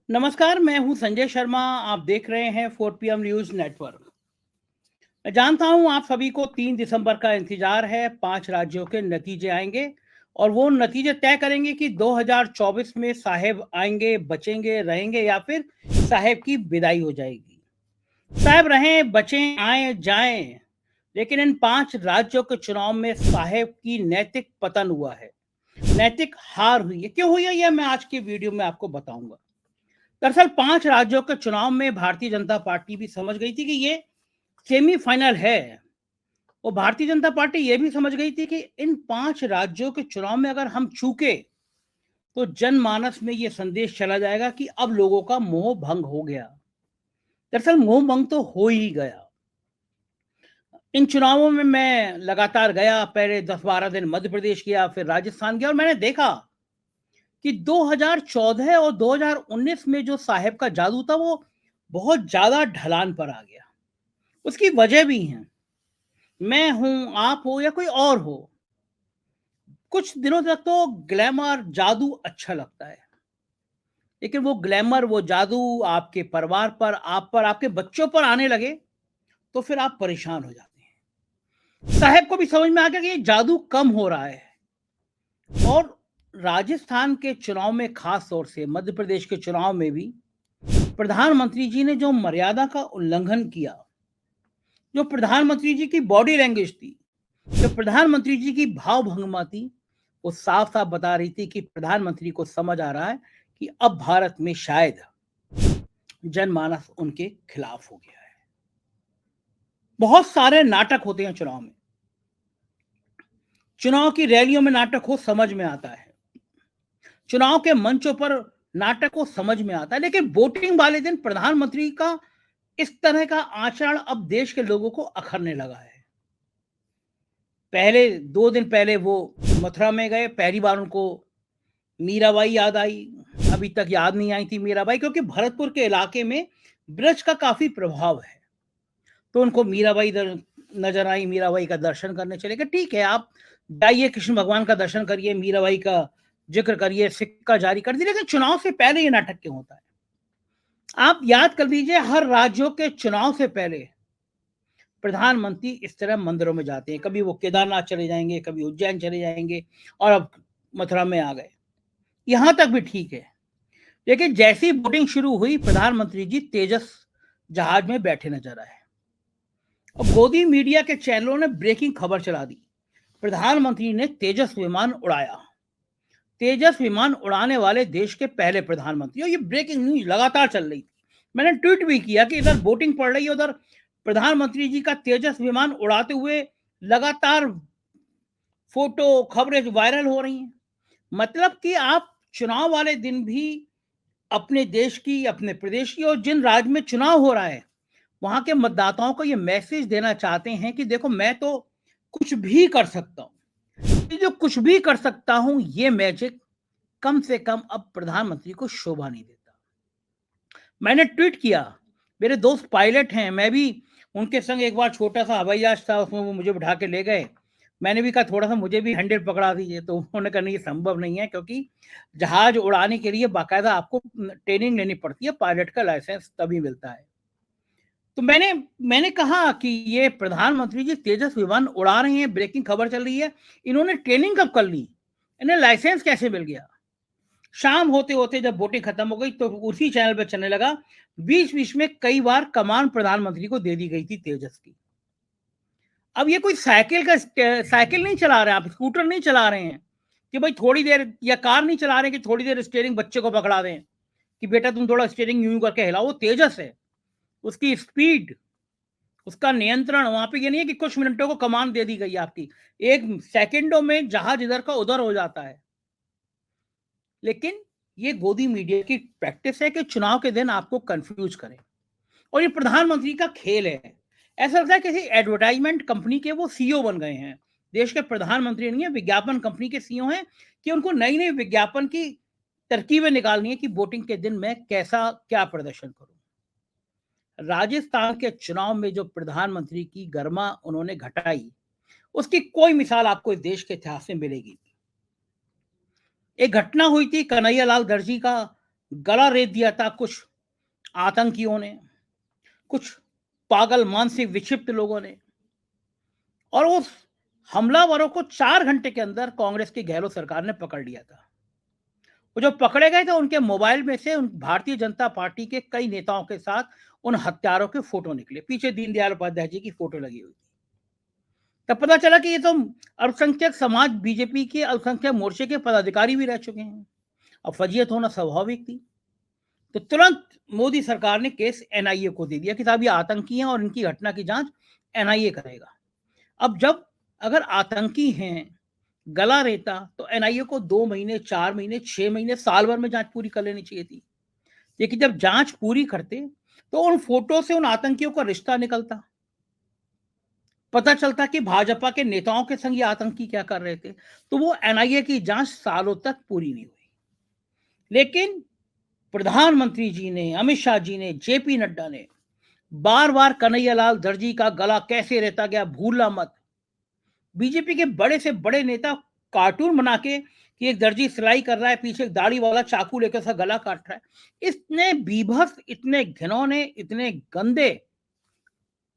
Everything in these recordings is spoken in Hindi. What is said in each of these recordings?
नमस्कार, मैं हूं संजय शर्मा। आप देख रहे हैं 4 PM न्यूज नेटवर्क। मैं जानता हूं आप सभी को 3 दिसंबर का इंतजार है। 5 राज्यों के नतीजे आएंगे और वो नतीजे तय करेंगे कि 2024 में साहेब आएंगे, बचेंगे, रहेंगे या फिर साहेब की विदाई हो जाएगी। साहेब रहें, बचें, आए, जाएं, लेकिन इन 5 राज्यों के चुनाव में साहेब की नैतिक पतन हुआ है, नैतिक हार हुई है। क्यों हुई है, यह मैं आज की वीडियो में आपको बताऊंगा। दरअसल 5 राज्यों के चुनाव में भारतीय जनता पार्टी भी समझ गई थी कि ये सेमीफाइनल है। और भारतीय जनता पार्टी ये भी समझ गई थी कि इन 5 राज्यों के चुनाव में अगर हम चूके तो जनमानस में ये संदेश चला जाएगा कि अब लोगों का मोह भंग हो गया। दरअसल मोह भंग तो हो ही गया। इन चुनावों में मैं लगातार गया, पहले 10-12 दिन मध्य प्रदेश गया, फिर राजस्थान गया और मैंने देखा कि 2014 और 2019 में जो साहेब का जादू था वो बहुत ज्यादा ढलान पर आ गया। उसकी वजह भी है। मैं हूं, आप हो या कोई और हो, कुछ दिनों तक तो ग्लैमर जादू अच्छा लगता है, लेकिन वो ग्लैमर, वो जादू आपके परिवार पर, आप पर, आपके बच्चों पर आने लगे तो फिर आप परेशान हो जाते हैं। साहब को भी समझ में आ गया कि ये जादू कम हो रहा है। और राजस्थान के चुनाव में, खास तौर से मध्य प्रदेश के चुनाव में भी प्रधानमंत्री जी ने जो मर्यादा का उल्लंघन किया, जो प्रधानमंत्री जी की बॉडी लैंग्वेज थी, जो प्रधानमंत्री जी की भाव भंगिमा थी, वो साफ साफ बता रही थी कि प्रधानमंत्री को समझ आ रहा है कि अब भारत में शायद जनमानस उनके खिलाफ हो गया है। बहुत सारे नाटक होते हैं चुनाव में। चुनाव की रैलियों में नाटक हो, समझ में आता है। चुनाव के मंचों पर नाटक हो, समझ में आता है। लेकिन वोटिंग वाले दिन प्रधानमंत्री का इस तरह का आचरण अब देश के लोगों को अखरने लगा है। पहले 2 दिन पहले वो मथुरा में गए, पहली बार उनको मीराबाई याद आई। अभी तक याद नहीं आई थी मीराबाई, क्योंकि भरतपुर के इलाके में ब्रज का काफी प्रभाव है। तो उनको मीराबाई नजर आई, मीराबाई का दर्शन करने चले गए। ठीक है, आप जाइए, कृष्ण भगवान का दर्शन करिए, मीराबाई का जिक्र करिए, सिक्का जारी कर दिए, लेकिन चुनाव से पहले ये नाटक क्यों होता है? आप याद कर लीजिए, हर राज्यों के चुनाव से पहले प्रधानमंत्री इस तरह मंदिरों में जाते हैं। कभी वो केदारनाथ चले जाएंगे, कभी उज्जैन चले जाएंगे, और अब मथुरा में आ गए। यहां तक भी ठीक है, लेकिन जैसी वोटिंग शुरू हुई, प्रधानमंत्री जी तेजस जहाज में बैठे नजर आए और गोदी मीडिया के चैनलों ने ब्रेकिंग खबर चला दी। प्रधानमंत्री ने तेजस विमान उड़ाया। तेजस विमान उड़ाने वाले देश के पहले प्रधानमंत्री, और ये ब्रेकिंग न्यूज लगातार चल रही थी। मैंने ट्वीट भी किया कि इधर वोटिंग पड़ रही है, उधर प्रधानमंत्री जी का तेजस विमान उड़ाते हुए लगातार फोटो, खबरें वायरल हो रही हैं। मतलब कि आप चुनाव वाले दिन भी अपने देश की, अपने प्रदेश की, और जिन राज्य में चुनाव हो रहा है वहां के मतदाताओं को ये मैसेज देना चाहते हैं कि देखो, मैं तो कुछ भी कर सकता हूं। ये जो कुछ भी कर सकता हूं, ये मैजिक कम से कम अब प्रधानमंत्री को शोभा नहीं देता। मैंने ट्वीट किया, मेरे दोस्त पायलट हैं, मैं भी उनके संग एक बार छोटा सा हवाई जहाज था, उसमें वो मुझे बिठा के ले गए। मैंने भी कहा थोड़ा सा मुझे भी हैंडल पकड़ा दीजिए, तो उन्होंने कहा नहीं, ये संभव नहीं है, क्योंकि जहाज उड़ाने के लिए बाकायदा आपको ट्रेनिंग लेनी पड़ती है, पायलट का लाइसेंस तभी मिलता है। तो मैंने कहा कि ये प्रधानमंत्री जी तेजस विमान उड़ा रहे हैं, ब्रेकिंग खबर चल रही है, इन्होंने ट्रेनिंग कब कर ली, इन्हें लाइसेंस कैसे मिल गया? शाम होते होते जब वोटिंग खत्म हो गई तो उसी चैनल पर चलने लगा, बीच बीच में कई बार कमान प्रधानमंत्री को दे दी गई थी तेजस की। अब ये कोई साइकिल नहीं चला रहे हैं, आप स्कूटर नहीं चला रहे हैं कि भाई थोड़ी देर, या कार नहीं चला रहे हैं कि थोड़ी देर स्टीयरिंग बच्चे को पकड़ा दें कि बेटा तुम थोड़ा स्टीयरिंग यूं करके हिलाओ। वो तेजस है, उसकी स्पीड, उसका नियंत्रण। वहां पे ये नहीं है कि कुछ मिनटों को कमान दे दी गई आपकी, एक सेकंडों में जहाज इधर का उधर हो जाता है। लेकिन ये गोदी मीडिया की प्रैक्टिस है कि चुनाव के दिन आपको कंफ्यूज करें, और ये प्रधानमंत्री का खेल है। ऐसा लगता है किसी एडवर्टाइजमेंट कंपनी के वो सीईओ बन गए हैं। देश के प्रधानमंत्री नहीं है, विज्ञापन कंपनी के सीईओ हैं, कि उनको नई नई विज्ञापन की तरकीबें निकालनी है कि वोटिंग के दिन मैं कैसा क्या प्रदर्शन करूं। राजस्थान के चुनाव में जो प्रधानमंत्री की गरिमा उन्होंने घटाई, उसकी कोई मिसाल आपको इस देश के इतिहास में मिलेगी। एक घटना हुई थी कन्हैया लाल दर्जी का गला रेत दिया था कुछ आतंकियों ने, कुछ पागल मानसिक विक्षिप्त लोगों ने, और उस हमलावरों को 4 घंटे के अंदर कांग्रेस की गहलोत सरकार ने पकड़ लिया था। वो जो पकड़े गए थे उनके मोबाइल में से उन भारतीय जनता पार्टी के कई नेताओं के साथ उन हत्यारों के फोटो निकले, पीछे दीनदयाल उपाध्याय जी की फोटो लगी हुई थी। तब पता चला कि ये तो अल्पसंख्यक समाज बीजेपी के अल्पसंख्यक मोर्चे के पदाधिकारी भी रह चुके हैं। अब फजीयत होना स्वाभाविक थी। तो तुरंत मोदी सरकार ने केस एनआईए को दे दिया कि साहब ये आतंकी हैं और इनकी घटना की जांच एनआईए करेगा। अब जब अगर आतंकी हैं, गला रेता, तो एनआईए को 2 महीने, 4 महीने, 6 महीने, साल भर में जांच पूरी कर लेनी चाहिए थी। लेकिन जब जांच पूरी करते तो उन फोटो से उन आतंकियों का रिश्ता निकलता, पता चलता कि भाजपा के नेताओं के संग ये आतंकी क्या कर रहे थे। तो वो एनआईए की जांच सालों तक पूरी नहीं हुई। लेकिन प्रधानमंत्री जी ने, अमित शाह जी ने, जेपी नड्डा ने बार बार कन्हैयालाल दर्जी का गला कैसे रहता गया भूलना मत। बीजेपी के बड़े से बड़े नेता कार्टून बना के कि एक दर्जी सिलाई कर रहा है, पीछे एक दाढ़ी वाला चाकू लेकर उसका गला काट रहा है। इतने बीभत्स, इतने घिनौने, इतने गंदे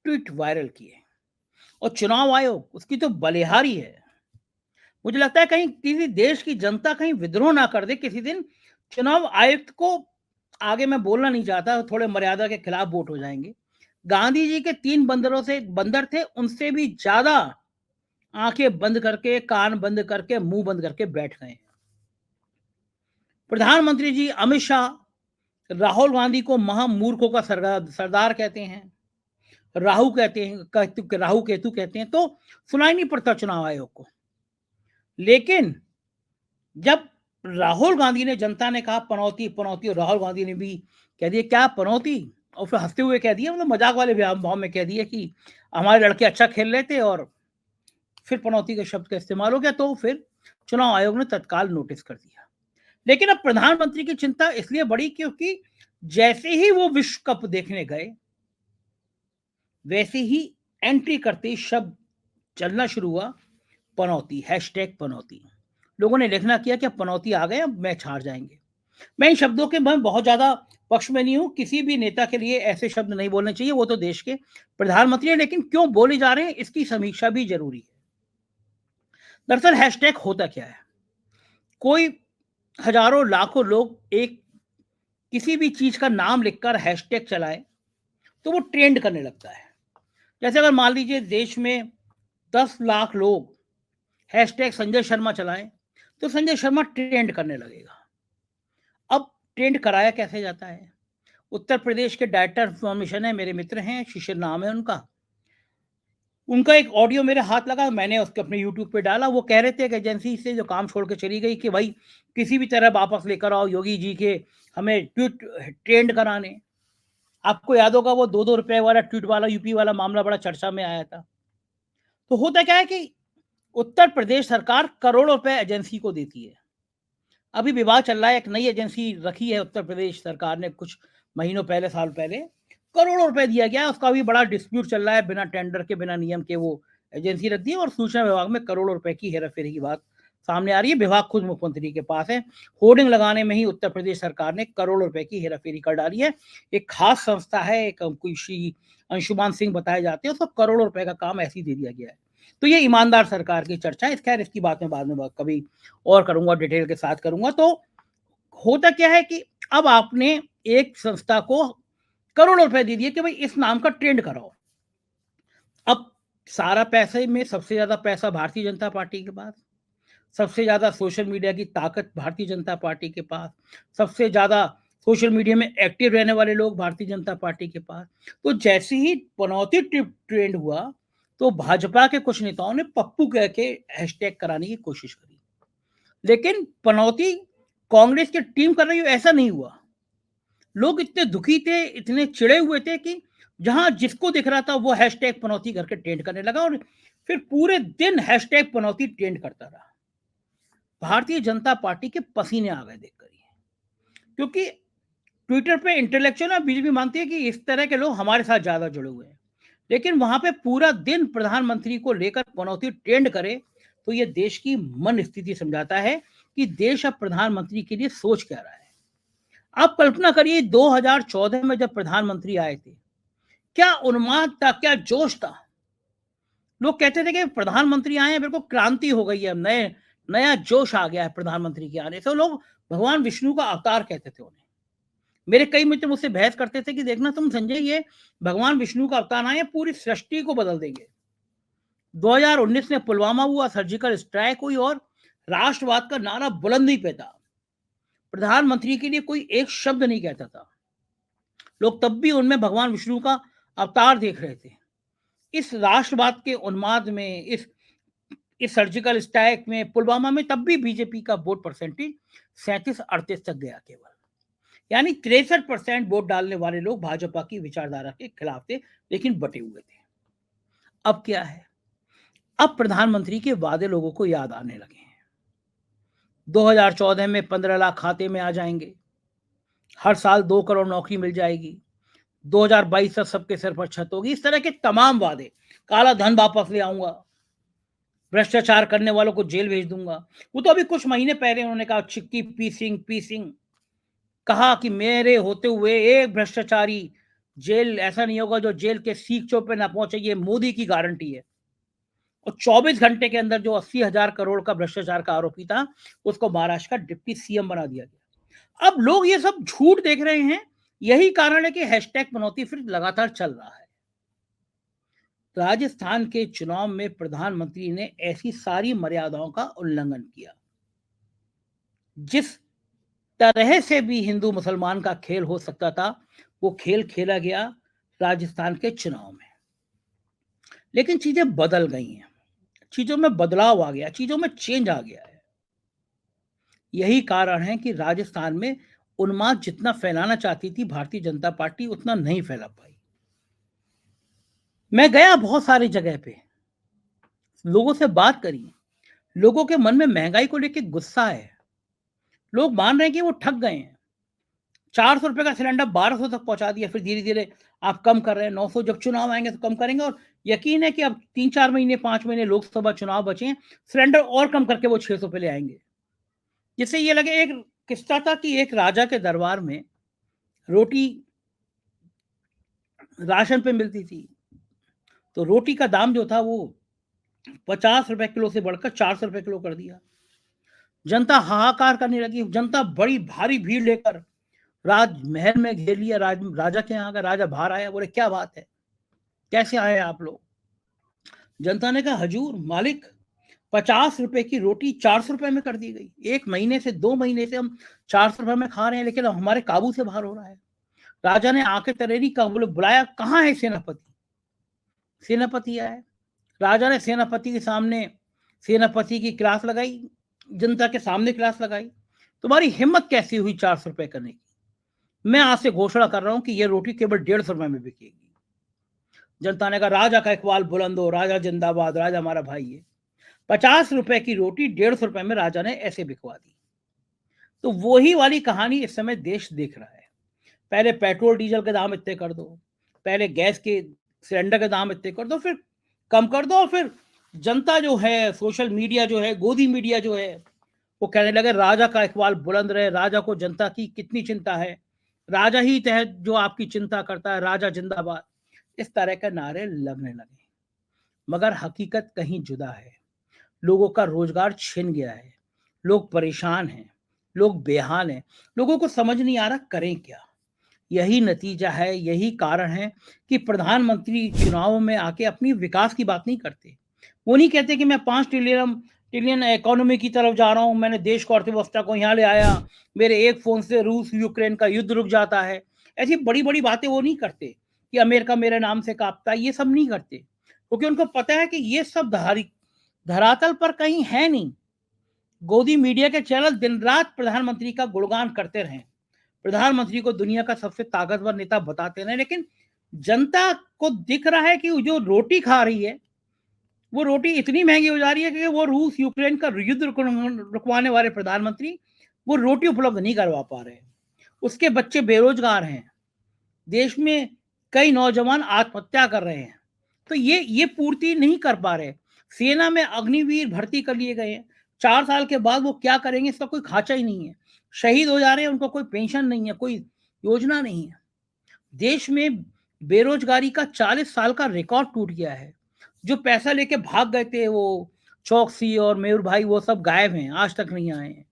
ट्वीट वायरल किए। और चुनाव आयोग उसकी तो बलिहारी है। मुझे लगता है कहीं किसी देश की जनता कहीं विद्रोह ना कर दे किसी दिन। चुनाव आयुक्त को, आगे मैं बोलना नहीं चाहता, थोड़े मर्यादा के खिलाफ वोट हो जाएंगे। गांधी जी के 3 बंदरों से बंदर थे, उनसे भी ज्यादा आंखें बंद करके, कान बंद करके, मुंह बंद करके बैठ गए। प्रधानमंत्री जी अमित शाह राहुल गांधी को महामूर्खों का सरदार कहते हैं, राहु कहते हैं, राहु केतु कहते हैं। तो सुनाई नहीं पड़ता चुनाव आयोग को। लेकिन जब राहुल गांधी ने, जनता ने कहा पनौती पनौती, और राहुल गांधी ने भी कह दिया क्या पनौती, और फिर हंसते हुए कह दिया, मतलब मजाक वाले भाव में कह दिया कि हमारे लड़के अच्छा खेल रहे थे, और फिर पनौती के शब्द का इस्तेमाल हो गया। तो फिर चुनाव आयोग ने तत्काल नोटिस कर दिया। लेकिन अब प्रधानमंत्री की चिंता इसलिए बढ़ी क्योंकि जैसे ही वो विश्व कप देखने गए, वैसे ही एंट्री करते ही शब्द चलना शुरू हुआ, पनौती, हैशटैग पनौती। लोगों ने लिखना किया कि पनौती आ गए, अब मैच हार जाएंगे। मैं इन शब्दों के मैं बहुत ज्यादा पक्ष में नहीं हूं। किसी भी नेता के लिए ऐसे शब्द नहीं बोलने चाहिए, वो तो देश के प्रधानमंत्री है। लेकिन क्यों बोले जा रहे हैं इसकी समीक्षा भी जरूरी है। दरअसल हैशटैग होता क्या है, कोई हजारों लाखों लोग एक किसी भी चीज का नाम लिखकर हैशटैग चलाए तो वो ट्रेंड करने लगता है। जैसे अगर मान लीजिए देश में 10 लाख लोग हैशटैग संजय शर्मा चलाएं तो संजय शर्मा ट्रेंड करने लगेगा। अब ट्रेंड कराया कैसे जाता है, उत्तर प्रदेश के डायरेक्टर इन्फॉर्मेशन है, मेरे मित्र हैं, शिशिर नाम है उनका। उनका एक ऑडियो मेरे हाथ लगा, मैंने उसको अपने यूट्यूब पे डाला। वो कह रहे थे कि एजेंसी से जो काम छोड़ के चली गई कि भाई किसी भी तरह वापस लेकर आओ योगी जी के, हमें ट्वीट ट्रेंड कराने। आपको याद होगा वो 2-2 रुपए वाला ट्वीट वाला यूपी वाला मामला बड़ा चर्चा में आया था। तो होता क्या है कि उत्तर प्रदेश सरकार करोड़ों रुपए एजेंसी को देती है। अभी विवाद चल रहा है, एक नई एजेंसी रखी है उत्तर प्रदेश सरकार ने कुछ महीनों पहले, साल पहले, करोड़ों रुपए दिया गया। उसका भी बड़ा डिस्प्यूट चल रहा है, बिना टेंडर के, बिना नियम के वो एजेंसी रख दी है, और सूचना विभाग में करोड़ों रुपए की हेराफेरी की बात सामने आ रही है। विभाग खुद मुख्यमंत्री के पास है। होर्डिंग लगाने में ही उत्तर प्रदेश सरकार ने करोड़ों रुपए की हेराफेरी कर डाली है। एक खास संस्था है, एक कोई श्री अंशुमान सिंह बताए जाते हैं, उसको करोड़ों रुपए का काम ऐसे ही दे दिया गया है। तो ये ईमानदार सरकार की चर्चा है। खैर इसकी बात में बाद में कभी और करूंगा, डिटेल के साथ करूंगा। तो होता क्या है कि अब आपने एक संस्था को करोड़ों रुपए दे दिए कि भाई इस नाम का ट्रेंड कराओ। अब सारा पैसे में सबसे ज्यादा पैसा भारतीय जनता पार्टी के पास, सबसे ज्यादा सोशल मीडिया की ताकत भारतीय जनता पार्टी के पास, सबसे ज्यादा सोशल मीडिया में एक्टिव रहने वाले लोग भारतीय जनता पार्टी के पास। तो जैसे ही पनौती ट्रेंड हुआ तो भाजपा के कुछ नेताओं ने पप्पू कह के हैशटैग कराने की कोशिश करी। लेकिन पनौती कांग्रेस की टीम कर रही हो ऐसा नहीं हुआ। लोग इतने दुखी थे, इतने चिड़े हुए थे कि जहां जिसको दिख रहा था वो हैशटैग पनौती करके ट्रेंड करने लगा, और फिर पूरे दिन हैशटैग पनौती ट्रेंड करता रहा। भारतीय जनता पार्टी के पसीने आ गए देखकर ही, क्योंकि ट्विटर पे इंटेलेक्चुअल है, बीजेपी मानती है कि इस तरह के लोग हमारे साथ ज्यादा जुड़े हुए हैं। लेकिन वहां पे पूरा दिन प्रधानमंत्री को लेकर पनौती ट्रेंड करे तो ये देश की मन स्थिति समझाता है कि देश अब प्रधानमंत्री के लिए सोच क्या रहा है। आप कल्पना करिए 2014 में जब प्रधानमंत्री आए थे, क्या उन्माद था, क्या जोश था। लोग कहते थे कि प्रधानमंत्री आए हैं, बिल्कुल क्रांति हो गई है, नया जोश आ गया है प्रधानमंत्री के आने से। लोग भगवान विष्णु का अवतार कहते थे उन्हें। मेरे कई मित्र मुझसे बहस करते थे कि देखना तुम संजय, ये भगवान विष्णु का अवतार आए, पूरी सृष्टि को बदल देंगे। 2019 में पुलवामा हुआ, सर्जिकल स्ट्राइक हुई और राष्ट्रवाद का नारा बुलंदी पे था। प्रधानमंत्री के लिए कोई एक शब्द नहीं कहता था। लोग तब भी उनमें भगवान विष्णु का अवतार देख रहे थे। इस राष्ट्रवाद के उन्माद में, इस सर्जिकल स्ट्राइक में, पुलवामा में, तब भी बीजेपी का वोट परसेंटेज 37-38 तक गया केवल। यानी 63% वोट डालने वाले लोग भाजपा की विचारधारा के खिलाफ थे, लेकिन बटे हुए थे। अब क्या है? अब प्रधानमंत्री के वादे लोगों को याद आने लगे हैं। 2014 में 15 लाख खाते में आ जाएंगे, हर साल 2 करोड़ नौकरी मिल जाएगी, 2022 तक सबके सिर पर छत होगी, इस तरह के तमाम वादे। काला धन वापस ले आऊंगा, भ्रष्टाचार करने वालों को जेल भेज दूंगा। वो तो अभी कुछ महीने पहले उन्होंने कहा, चिक्की पी सिंह कहा कि मेरे होते हुए एक भ्रष्टाचारी जेल ऐसा नहीं होगा जो जेल के सीखचों पे ना पहुंचे, ये मोदी की गारंटी है। और 24 घंटे के अंदर जो 80,000 करोड़ का भ्रष्टाचार का आरोपी था, उसको महाराष्ट्र का डिप्टी सीएम बना दिया गया। अब लोग ये सब झूठ देख रहे हैं। यही कारण है कि हैशटैग मनौती फिर लगातार चल रहा है। राजस्थान के चुनाव में प्रधानमंत्री ने ऐसी सारी मर्यादाओं का उल्लंघन किया। जिस तरह से भी हिंदू मुसलमान का खेल हो सकता था, वो खेल खेला गया राजस्थान के चुनाव में। लेकिन चीजें बदल गई हैं, चीजों में बदलाव आ गया, चीजों में चेंज आ गया है। यही कारण है कि राजस्थान में उन्माद जितना फैलाना चाहती थी भारतीय जनता पार्टी, उतना नहीं फैला पाई। मैं गया बहुत सारी जगह पे, लोगों से बात करी, लोगों के मन में महंगाई को लेकर गुस्सा है। लोग मान रहे हैं कि वो ठग गए हैं। 400 रुपए का सिलेंडर 1200 तक पहुंचा दिया, फिर धीरे धीरे आप कम कर रहे हैं 900, जब चुनाव आएंगे तो कम करेंगे। और यकीन है कि अब 3-4 महीने, 5 महीने लोकसभा चुनाव बचे हैं, सिलेंडर और कम करके वो 600 पे ले आएंगे। जिससे ये लगे, एक किस्सा था कि एक राजा के दरबार में रोटी राशन पे मिलती थी, तो रोटी का दाम जो था वो 50 रुपए किलो से बढ़कर 400 रुपए किलो कर दिया। जनता हाहाकार करने लगी, जनता बड़ी भारी भीड़ लेकर राजमहल में घेर लिया। राजा के यहाँ का राजा बाहर आया, बोले क्या बात है, कैसे आए आप लोग? जनता ने कहा, हजूर मालिक, 50 रुपए की रोटी 400 रुपए में कर दी गई। 1 महीने से 2 महीने से हम 400 रुपए में खा रहे हैं, लेकिन अब हमारे काबू से बाहर हो रहा है। राजा ने आके तरेरी का बोले बुलाया, कहाँ है सेनापति? सेनापति आया। राजा ने सेनापति के सामने सेनापति की क्लास लगाई, जनता के सामने क्लास लगाई। तुम्हारी हिम्मत कैसी हुई 400 रुपए करने की? मैं आज से घोषणा कर रहा हूं कि यह रोटी केवल 150 रुपए में बिकेगी। जनता ने कहा, राजा का इकबाल बुलंद हो, राजा जिंदाबाद, राजा हमारा भाई है। 50 रुपए की रोटी 150 रुपए में राजा ने ऐसे बिकवा दी। तो वही वाली कहानी इस समय देश देख रहा है। पहले पेट्रोल डीजल के दाम इतने कर दो, पहले गैस के सिलेंडर के दाम इतने कर दो, फिर कम कर दो, और फिर जनता जो है, सोशल मीडिया जो है, गोदी मीडिया जो है, वो कहने लगे राजा का इकबाल बुलंद रहे, राजा को जनता की कितनी चिंता है, राजा ही तहत जो आपकी चिंता करता है, राजा जिंदाबाद। इस तरह के नारे लगने लगे। मगर हकीकत कहीं जुदा है। लोगों का रोजगार छिन गया है, लोग परेशान हैं, लोग बेहाल हैं, लोगों को समझ नहीं आ रहा करें क्या। यही नतीजा है, यही कारण है कि प्रधानमंत्री चुनावों में आके अपनी विकास की बात नहीं करते। वो नहीं कहते कि मैं 5 ट्रिलियन इकोनॉमी की तरफ जा रहा हूं, मैंने देश को, अर्थव्यवस्था को यहाँ ले आया, मेरे एक फोन से रूस यूक्रेन का युद्ध रुक जाता है। ऐसी बड़ी बड़ी बातें वो नहीं करते कि अमेरिका मेरे नाम से कांपता है, ये सब नहीं करते, क्योंकि उनको पता है कि ये सब धरातल पर कहीं है नहीं। गोदी मीडिया के चैनल दिन रात प्रधानमंत्री का गुणगान करते रहे, प्रधानमंत्री को दुनिया का सबसे ताकतवर नेता बताते रहे, लेकिन जनता को दिख रहा है कि जो रोटी खा रही है, वो रोटी इतनी महंगी हो जा रही है कि वो रूस यूक्रेन का युद्ध रुकवाने वाले प्रधानमंत्री वो रोटी उपलब्ध नहीं करवा पा रहे हैं। उसके बच्चे बेरोजगार हैं, देश में कई नौजवान आत्महत्या कर रहे हैं, तो ये पूर्ति नहीं कर पा रहे। सेना में अग्निवीर भर्ती कर लिए गए हैं, 4 साल के बाद वो क्या करेंगे इसका कोई खाचा ही नहीं है। शहीद हो जा रहे हैं, उनको कोई पेंशन नहीं है, कोई योजना नहीं है। देश में बेरोजगारी का 40 साल का रिकॉर्ड टूट गया है। जो पैसा लेके भाग गए थे वो चौकसी और मयूर भाई, वो सब गायब हैं, आज तक नहीं आए हैं।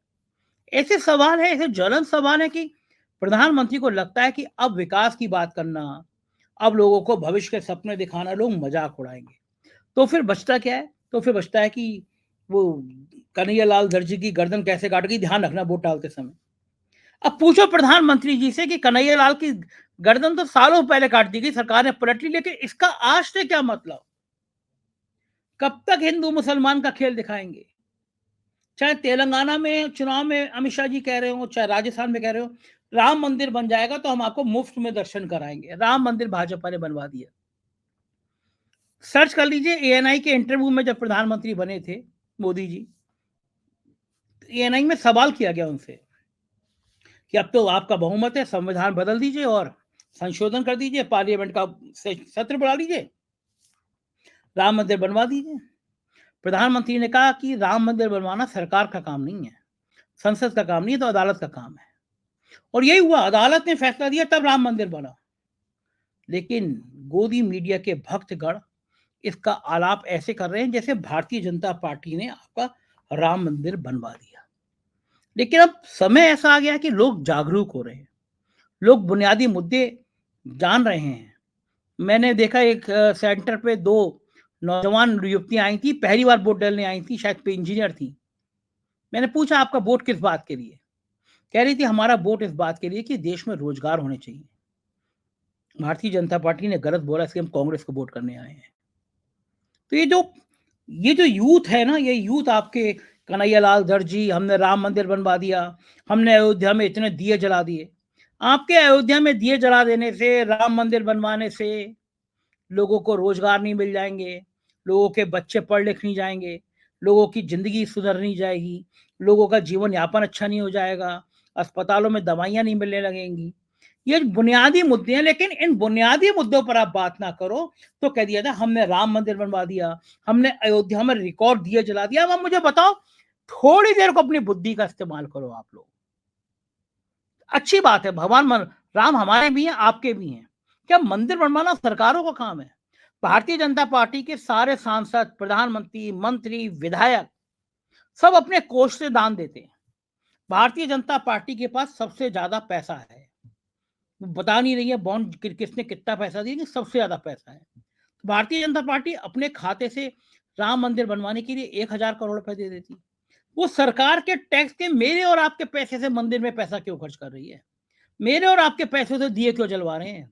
ऐसे सवाल है, ऐसे ज्वलंत सवाल है कि प्रधानमंत्री को लगता है कि अब विकास की बात करना, अब लोगों को भविष्य के सपने दिखाना, लोग मजाक उड़ाएंगे। तो फिर बचता क्या है? तो फिर बचता है कि वो कन्हैयालाल दर्जी की गर्दन कैसे काट गई, ध्यान रखना वोट डालते समय। अब पूछो प्रधानमंत्री जी से कि कन्हैयालाल की गर्दन तो सालों पहले काट दी गई, सरकार ने पलट ली, लेकिन इसका आज से क्या मतलब? कब तक हिंदू मुसलमान का खेल दिखाएंगे? चाहे तेलंगाना में चुनाव में अमित शाह जी कह रहे हो, चाहे राजस्थान में कह रहे हो, राम मंदिर बन जाएगा तो हम आपको मुफ्त में दर्शन कराएंगे। राम मंदिर भाजपा ने बनवा दिया। सर्च कर लीजिए, एएनआई के इंटरव्यू में जब प्रधानमंत्री बने थे मोदी जी, एएनआई में सवाल किया गया उनसे कि अब तो आपका बहुमत है, संविधान बदल दीजिए और संशोधन कर दीजिए, पार्लियामेंट का सत्र बढ़ा लीजिए, राम मंदिर बनवा दीजिए। प्रधानमंत्री ने कहा कि राम मंदिर बनवाना सरकार का काम नहीं है, संसद का काम नहीं है, तो अदालत का काम है। और यही हुआ, अदालत ने फैसला दिया, तब राम मंदिर बना। लेकिन गोदी मीडिया के भक्तगण इसका आलाप ऐसे कर रहे हैं जैसे भारतीय जनता पार्टी ने आपका राम मंदिर बनवा दिया। लेकिन अब समय ऐसा आ गया कि लोग जागरूक हो रहे हैं, लोग बुनियादी मुद्दे जान रहे हैं। मैंने देखा एक सेंटर पे 2 नौजवान युवतियाँ आई थी, पहली बार वोट डालने आई थी, शायद इंजीनियर थी। मैंने पूछा आपका वोट किस बात के लिए? कह रही थी हमारा वोट इस बात के लिए कि देश में रोजगार होने चाहिए। भारतीय जनता पार्टी ने गलत बोला, इसलिए हम कांग्रेस को वोट करने आए हैं। तो ये जो यूथ है ना, ये यूथ आपके कन्हैयालाल दर्जी, हमने राम मंदिर बनवा दिया, हमने अयोध्या में इतने दिए जला दिए। आपके अयोध्या में दिए जला देने से, राम मंदिर बनवाने से लोगों को रोजगार नहीं मिल जाएंगे, लोगों के बच्चे पढ़ लिख नहीं जाएंगे, लोगों की जिंदगी सुधर नहीं जाएगी, लोगों का जीवन यापन अच्छा नहीं हो जाएगा, अस्पतालों में दवाइयां नहीं मिलने लगेंगी। ये बुनियादी मुद्दे हैं, लेकिन इन बुनियादी मुद्दों पर आप बात ना करो तो कह दिया था हमने राम मंदिर बनवा दिया, हमने अयोध्या में रिकॉर्ड दिए जला दिया। अब मुझे बताओ, थोड़ी देर को अपनी बुद्धि का इस्तेमाल करो आप लोग। अच्छी बात है, राम हमारे भी हैं, आपके भी हैं। क्या मंदिर बनवाना सरकारों का काम है? भारतीय जनता पार्टी के सारे सांसद, प्रधानमंत्री, मंत्री, विधायक सब अपने कोष से दान देते हैं। भारतीय जनता पार्टी के पास सबसे ज्यादा पैसा है, बता नहीं रही है बॉन्ड किसने कितना पैसा दिया, कि सबसे ज्यादा पैसा है। भारतीय जनता पार्टी अपने खाते से राम मंदिर बनवाने के लिए 1,000 करोड़ रुपए दे देती। वो सरकार के टैक्स के, मेरे और आपके पैसे से मंदिर में पैसा क्यों खर्च कर रही है? मेरे और आपके पैसे से दिए क्यों जलवा रहे हैं?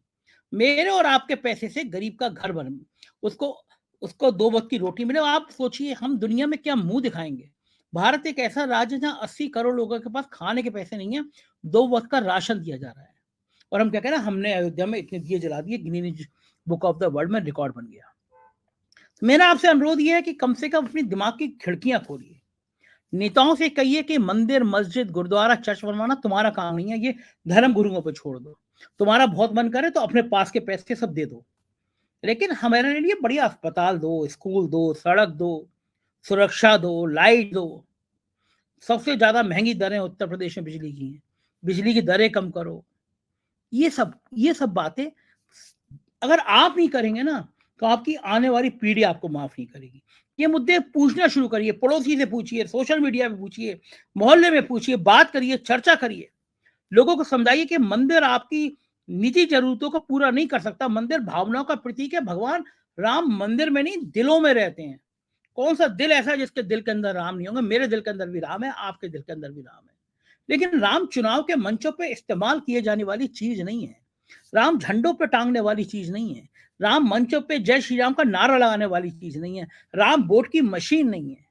मेरे और आपके पैसे से गरीब का घर बन, उसको उसको 2 वक्त की रोटी मिले। आप सोचिए, हम दुनिया में क्या मुंह दिखाएंगे? भारत एक ऐसा राज्य है जहाँ 80 करोड़ लोगों के पास खाने के पैसे नहीं है, 2 वक्त का राशन दिया जा रहा है। और हम क्या कह रहे हैं, हमने अयोध्या में इतने दिए जला दिए, Guinness book of the world में रिकॉर्ड बन गया। मेरा आपसे अनुरोध यह है कि कम से कम अपनी दिमाग की खिड़कियां खोलिए। नेताओं से कहिए कि मंदिर, मस्जिद, गुरुद्वारा, चर्च बनवाना तुम्हारा काम नहीं है, ये धर्म गुरुओं पर छोड़ दो। तुम्हारा बहुत मन करे तो अपने पास के पैसे सब दे दो, लेकिन हमारे लिए बढ़िया अस्पताल दो, स्कूल दो, सड़क दो, सुरक्षा दो, लाइट दो। सबसे ज्यादा महंगी दरें उत्तर प्रदेश में बिजली की हैं, बिजली की दरें कम करो। ये सब बातें अगर आप नहीं करेंगे ना, तो आपकी आने वाली पीढ़ी आपको माफ नहीं करेगी। ये मुद्दे पूछना शुरू करिए, पड़ोसी से पूछिए, सोशल मीडिया पे पूछिए, मोहल्ले में पूछिए, बात करिए, चर्चा करिए। लोगों को समझाइए कि मंदिर आपकी निजी जरूरतों को पूरा नहीं कर सकता, मंदिर भावनाओं का प्रतीक है। भगवान राम मंदिर में नहीं, दिलों में रहते हैं। कौन सा दिल ऐसा है जिसके दिल के अंदर राम नहीं होंगे? मेरे दिल के अंदर भी राम है, आपके दिल के अंदर भी राम है। लेकिन राम चुनाव के मंचों पे इस्तेमाल किए जाने वाली चीज नहीं है, राम झंडों पे टांगने वाली चीज नहीं है, राम मंचों पे जय श्री राम का नारा लगाने वाली चीज नहीं है, राम वोट की मशीन नहीं है।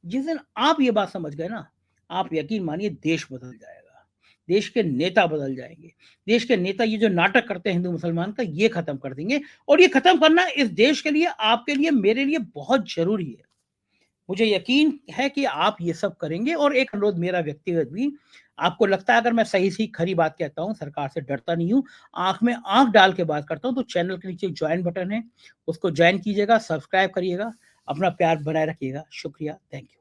जिस दिन आप ये बात समझ गए ना, आप यकीन मानिए देश बदल जाएगा, देश के नेता बदल जाएंगे। देश के नेता ये जो नाटक करते हैं हिंदू मुसलमान का, ये खत्म कर देंगे। और ये खत्म करना इस देश के लिए, आपके लिए, मेरे लिए बहुत जरूरी है। मुझे यकीन है कि आप ये सब करेंगे। और एक अनुरोध मेरा व्यक्तिगत भी, आपको लगता है अगर मैं सही सी खरी बात कहता हूँ, सरकार से डरता नहीं हूँ, आंख में आंख डाल के बात करता हूँ, तो चैनल के नीचे ज्वाइन बटन है, उसको ज्वाइन कीजिएगा, सब्सक्राइब करिएगा, अपना प्यार बनाए रखिएगा। शुक्रिया, थैंक यू।